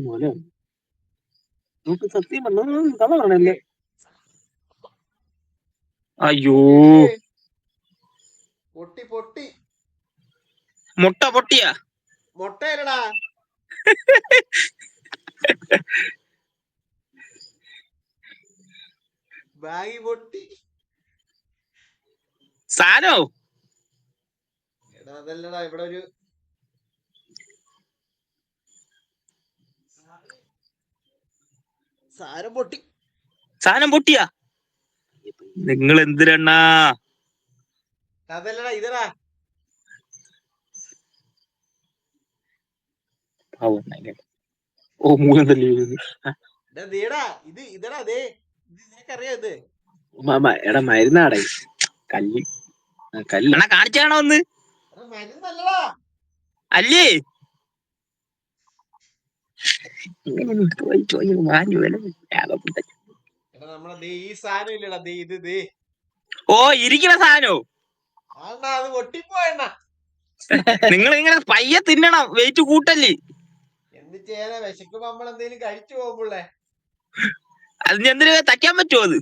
മോനെ നമുക്ക് സത്യം പറഞ്ഞ കളറാണല്ലേ. അയ്യോ പൊട്ടി പൊട്ടി മുട്ട പൊട്ടിയാ? മുട്ടയല്ലടാ, ബാഗി പൊട്ടി. സാനോ? എടാ അതല്ലടാ, ഇവിടെ ഒരു സാരം പൊട്ടി. സാധനം പൊട്ടിയാ? നിങ്ങൾ എന്തിനാ? അതല്ലടാ, ഇതടാ. ഓ മൂലം തല്ലി. ഇതേടാ, ഇതടാ, ഇത് നിനക്കറിയാം ഇത്? എടാ മരുന്നാടേ, കല്ല് കല്ല് കാണിച്ചാണോ ഒന്ന്? മരുന്നല്ലടാ. അല്ലേ നമ്മളെ ഈ സാധനം ഇല്ലടാ, ഇത് ഓ ഇരിക്കണ സാധനോ? ആണ്ടാ, അത് പൊട്ടിപ്പോയണ്ണ. നിങ്ങൾ ഇങ്ങനെ പയ്യെ തിന്നണം, വെയിറ്റ് കൂട്ടല്ലേ. എന്ത് ചെയ്യാനാ, വിശക്കുമ്പോ നമ്മൾ എന്തെങ്കിലും കഴിച്ചു പോകുമ്പളേ. അതിന് എന്തിനു തയ്ക്കാൻ പറ്റുമോ അത്?